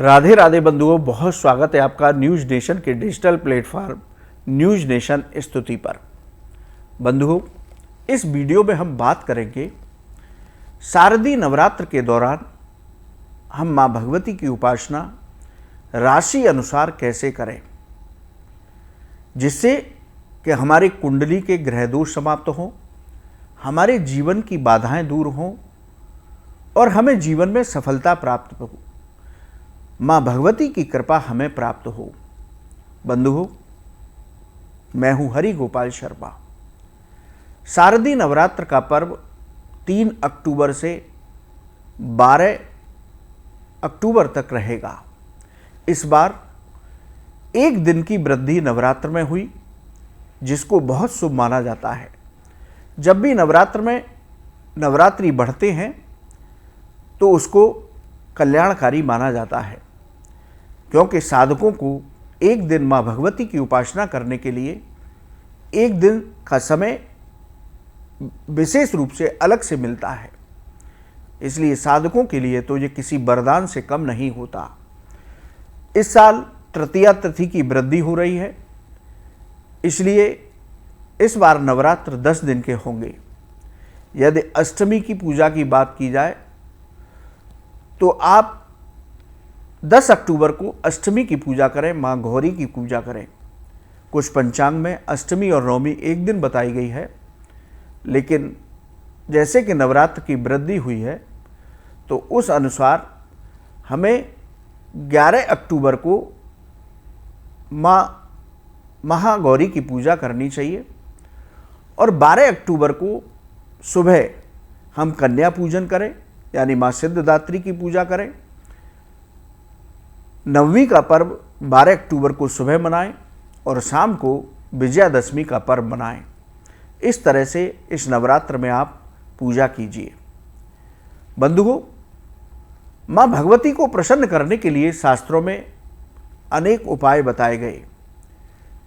राधे राधे बंधुओं, बहुत स्वागत है आपका न्यूज नेशन के डिजिटल प्लेटफॉर्म न्यूज नेशन स्तुति पर। बंधुओं, इस वीडियो में हम बात करेंगे शारदीय नवरात्र के दौरान हम मां भगवती की उपासना राशि अनुसार कैसे करें, जिससे कि हमारी कुंडली के ग्रह दोष समाप्त हों, हमारे जीवन की बाधाएं दूर हों और हमें जीवन में सफलता प्राप्त हो, मां भगवती की कृपा हमें प्राप्त हो। बंधुओं, मैं हूं हरि गोपाल शर्मा। शारदीय नवरात्र का पर्व 3 अक्टूबर से 12 अक्टूबर तक रहेगा। इस बार एक दिन की वृद्धि नवरात्र में हुई, जिसको बहुत शुभ माना जाता है। जब भी नवरात्र में नवरात्रि बढ़ते हैं तो उसको कल्याणकारी माना जाता है, क्योंकि साधकों को एक दिन मां भगवती की उपासना करने के लिए एक दिन का समय विशेष रूप से अलग से मिलता है। इसलिए साधकों के लिए तो ये किसी वरदान से कम नहीं होता। इस साल तृतीया तिथि की वृद्धि हो रही है, इसलिए इस बार नवरात्र 10 दिन के होंगे। यदि अष्टमी की पूजा की बात की जाए तो आप 10 अक्टूबर को अष्टमी की पूजा करें, मां गौरी की पूजा करें। कुछ पंचांग में अष्टमी और नवमी एक दिन बताई गई है, लेकिन जैसे कि नवरात्र की वृद्धि हुई है तो उस अनुसार हमें 11 अक्टूबर को मां महागौरी की पूजा करनी चाहिए और 12 अक्टूबर को सुबह हम कन्या पूजन करें, यानी मां सिद्धदात्री की पूजा करें। नवमी का पर्व 12 अक्टूबर को सुबह मनाएं और शाम को विजयादशमी का पर्व मनाएं। इस तरह से इस नवरात्र में आप पूजा कीजिए। बंधुओं, मां भगवती को प्रसन्न करने के लिए शास्त्रों में अनेक उपाय बताए गए।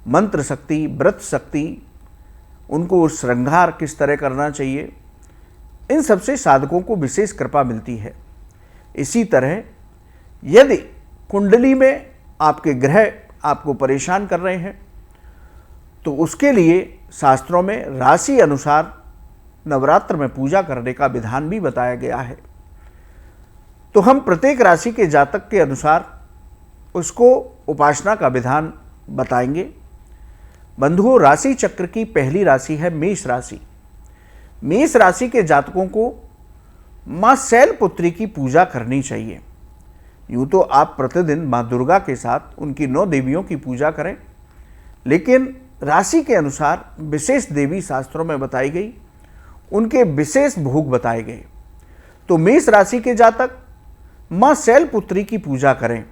मंत्र शक्ति, व्रत शक्ति, उनको श्रृंगार किस तरह करना चाहिए, इन सबसे साधकों को विशेष कृपा मिलती है। इसी तरह यदि कुंडली में आपके ग्रह आपको परेशान कर रहे हैं तो उसके लिए शास्त्रों में राशि अनुसार नवरात्र में पूजा करने का विधान भी बताया गया है। तो हम प्रत्येक राशि के जातक के अनुसार उसको उपासना का विधान बताएंगे। बंधुओं, राशि चक्र की पहली राशि है मेष राशि। मेष राशि के जातकों को मां शैलपुत्री की पूजा करनी चाहिए। यूँ तो आप प्रतिदिन मां दुर्गा के साथ उनकी 9 देवियों की पूजा करें, लेकिन राशि के अनुसार विशेष देवी शास्त्रों में बताई गई, उनके विशेष भोग बताए गए। तो मेष राशि के जातक मां शैलपुत्री की पूजा करें,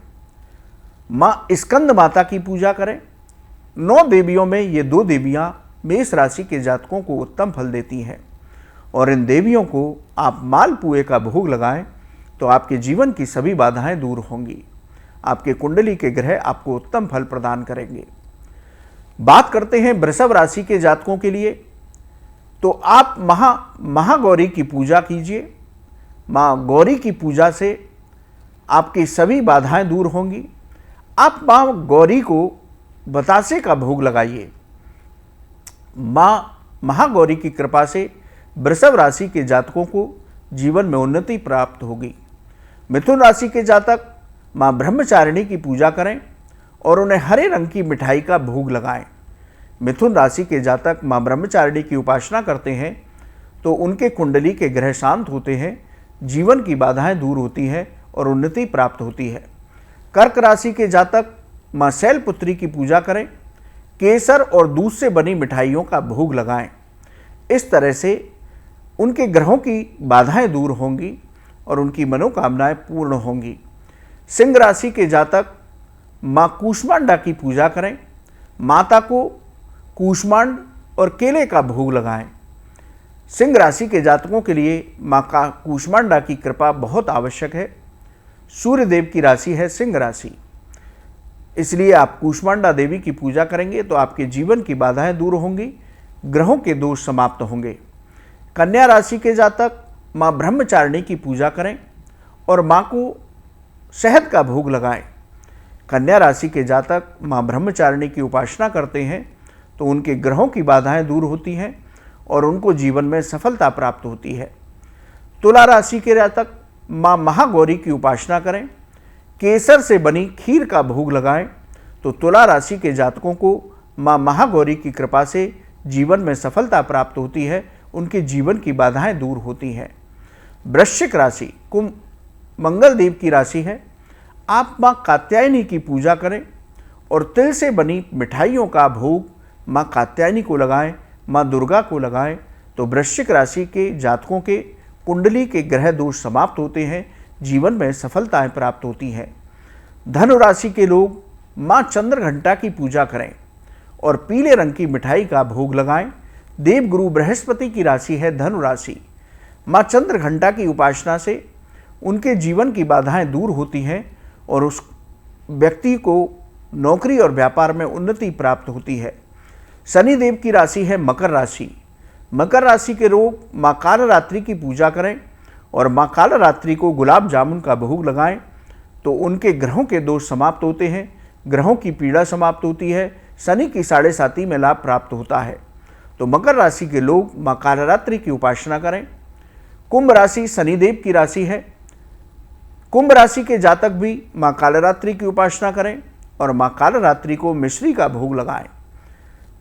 मां स्कंद माता की पूजा करें। 9 देवियों में ये 2 देवियां मेष राशि के जातकों को उत्तम फल देती हैं और इन देवियों को आप मालपुए का भोग लगाएं तो आपके जीवन की सभी बाधाएं दूर होंगी। आपके कुंडली के ग्रह आपको उत्तम फल प्रदान करेंगे। बात करते हैं वृषभ राशि के जातकों के लिए, तो आप महागौरी की पूजा कीजिए। मां गौरी की पूजा से आपकी सभी बाधाएं दूर होंगी। आप मां गौरी को बतासे का भोग लगाइए। मां महागौरी की कृपा से वृषभ राशि के जातकों को जीवन में उन्नति प्राप्त होगी। मिथुन राशि के जातक मां ब्रह्मचारिणी की पूजा करें और उन्हें हरे रंग की मिठाई का भोग लगाएं। मिथुन राशि के जातक मां ब्रह्मचारिणी की उपासना करते हैं तो उनके कुंडली के ग्रह शांत होते हैं, जीवन की बाधाएं दूर होती हैं और उन्नति प्राप्त होती है। कर्क राशि के जातक मां शैलपुत्री की पूजा करें, केसर और दूध से बनी मिठाइयों का भोग लगाएं। इस तरह से उनके ग्रहों की बाधाएं दूर होंगी और उनकी मनोकामनाएं पूर्ण होंगी। सिंह राशि के जातक मां कूष्मांडा की पूजा करें, माता को कूष्मांड और केले का भोग लगाएं। सिंह राशि के जातकों के लिए मां का कूष्मांडा की कृपा बहुत आवश्यक है। सूर्य देव की राशि है सिंह राशि, इसलिए आप कूष्मांडा देवी की पूजा करेंगे तो आपके जीवन की बाधाएं दूर होंगी, ग्रहों के दोष समाप्त होंगे। कन्या राशि के जातक मां ब्रह्मचारिणी की पूजा करें और मां को शहद का भोग लगाएं। कन्या राशि के जातक माँ ब्रह्मचारिणी की उपासना करते हैं तो उनके ग्रहों की बाधाएं दूर होती हैं और उनको जीवन में सफलता प्राप्त होती है। तुला राशि के जातक माँ महागौरी की उपासना करें, केसर से बनी खीर का भोग लगाएं तो तुला राशि के जातकों को माँ महागौरी की कृपा से जीवन में सफलता प्राप्त होती है, उनके जीवन की बाधाएं दूर होती हैं। वृश्चिक राशि कुंभ मंगल देव की राशि है। आप माँ कात्यायनी की पूजा करें और तिल से बनी मिठाइयों का भोग माँ कात्यायनी को लगाएं, माँ दुर्गा को लगाएं तो वृश्चिक राशि के जातकों के कुंडली के ग्रह दोष समाप्त होते हैं, जीवन में सफलताएं प्राप्त होती हैं। धनु राशि के लोग माँ चंद्रघंटा की पूजा करें और पीले रंग की मिठाई का भोग लगाएं। देवगुरु बृहस्पति की राशि है धनु राशि। माँ चंद्रघंटा की उपासना से उनके जीवन की बाधाएं दूर होती हैं और उस व्यक्ति को नौकरी और व्यापार में उन्नति प्राप्त होती है। शनिदेव की राशि है मकर राशि। मकर राशि के लोग माँ कालरात्रि की पूजा करें और माँ कालरात्रि को गुलाब जामुन का भोग लगाएं तो उनके ग्रहों के दोष समाप्त होते हैं, ग्रहों की पीड़ा समाप्त होती है, शनि की 7.5 में लाभ प्राप्त होता है। तो मकर राशि के लोग माँ कालरात्रि की उपासना करें। कुंभ राशि शनिदेव की राशि है। कुंभ राशि के जातक भी माँ कालरात्रि की उपासना करें और माँ कालरात्रि को मिश्री का भोग लगाएं।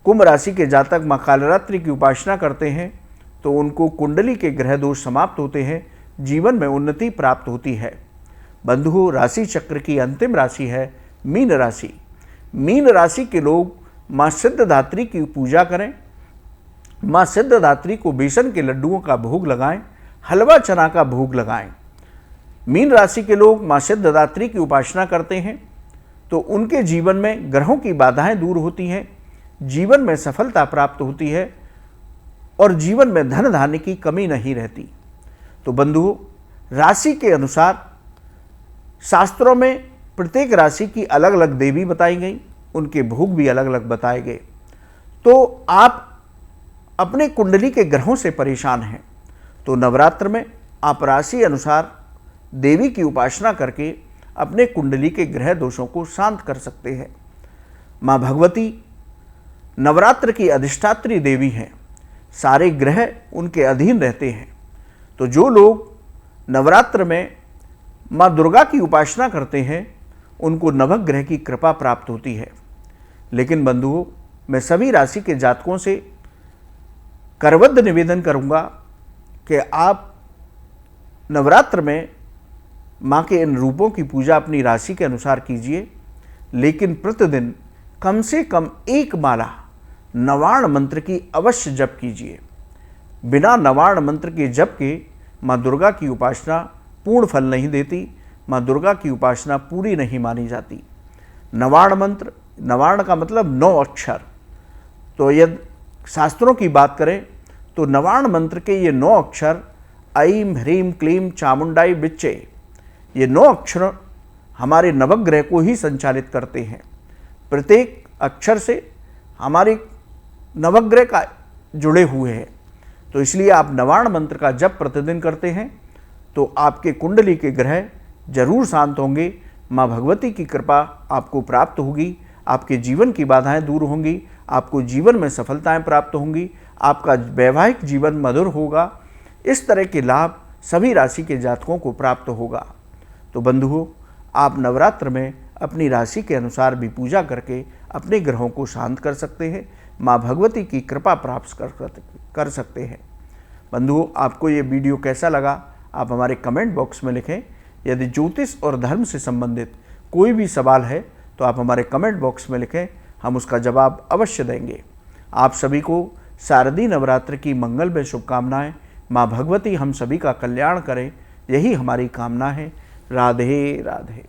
कुंभ राशि के जातक माँ कालरात्रि की उपासना करते हैं तो उनको कुंडली के ग्रह दोष समाप्त होते हैं, जीवन में उन्नति प्राप्त होती है। बंधुओं, राशि चक्र की अंतिम राशि है मीन राशि। मीन राशि के लोग माँ सिद्धदात्री की पूजा करें, माँ सिद्धदात्री को बेसन के लड्डुओं का भोग लगाएं, हलवा चना का भोग लगाएं। मीन राशि के लोग माँ सिद्धदात्री की उपासना करते हैं तो उनके जीवन में ग्रहों की बाधाएं दूर होती हैं, जीवन में सफलता प्राप्त होती है और जीवन में धन धान्य की कमी नहीं रहती। तो बंधुओं, राशि के अनुसार शास्त्रों में प्रत्येक राशि की अलग अलग देवी बताई गई, उनके भोग भी अलग अलग बताए गए। तो आप अपने कुंडली के ग्रहों से परेशान हैं तो नवरात्र में आप राशि अनुसार देवी की उपासना करके अपने कुंडली के ग्रह दोषों को शांत कर सकते हैं। माँ भगवती नवरात्र की अधिष्ठात्री देवी हैं, सारे ग्रह उनके अधीन रहते हैं। तो जो लोग नवरात्र में माँ दुर्गा की उपासना करते हैं उनको नवग्रह की कृपा प्राप्त होती है। लेकिन बंधुओं, मैं सभी राशि के जातकों से करबद्ध निवेदन करूंगा कि आप नवरात्र में माँ के इन रूपों की पूजा अपनी राशि के अनुसार कीजिए, लेकिन प्रतिदिन कम से कम 1 माला नवार्ण मंत्र की अवश्य जप कीजिए। बिना नवार्ण मंत्र के जप के माँ दुर्गा की उपासना पूर्ण फल नहीं देती, माँ दुर्गा की उपासना पूरी नहीं मानी जाती। नवार्ण मंत्र, नवार्ण का मतलब 9 अक्षर। तो यदि शास्त्रों की बात करें तो नवार्ण मंत्र के ये 9 अक्षर ऐं ह्रीं क्लीं चामुंडाई बिच्चे, ये 9 अक्षर हमारे नवग्रह को ही संचालित करते हैं। प्रत्येक अक्षर से हमारे नवग्रह का जुड़े हुए हैं। तो इसलिए आप नवार्ण मंत्र का जप प्रतिदिन करते हैं तो आपके कुंडली के ग्रह जरूर शांत होंगे, माँ भगवती की कृपा आपको प्राप्त होगी, आपके जीवन की बाधाएं दूर होंगी, आपको जीवन में सफलताएं प्राप्त होंगी, आपका वैवाहिक जीवन मधुर होगा। इस तरह के लाभ सभी राशि के जातकों को प्राप्त होगा। तो बंधुओं, आप नवरात्र में अपनी राशि के अनुसार भी पूजा करके अपने ग्रहों को शांत कर सकते हैं, माँ भगवती की कृपा प्राप्त कर सकते हैं। बंधुओं, आपको ये वीडियो कैसा लगा आप हमारे कमेंट बॉक्स में लिखें। यदि ज्योतिष और धर्म से संबंधित कोई भी सवाल है तो आप हमारे कमेंट बॉक्स में लिखें, हम उसका जवाब अवश्य देंगे। आप सभी को शारदीय नवरात्र की मंगलमय शुभकामनाएं। माँ भगवती हम सभी का कल्याण करें, यही हमारी कामना है। राधे राधे।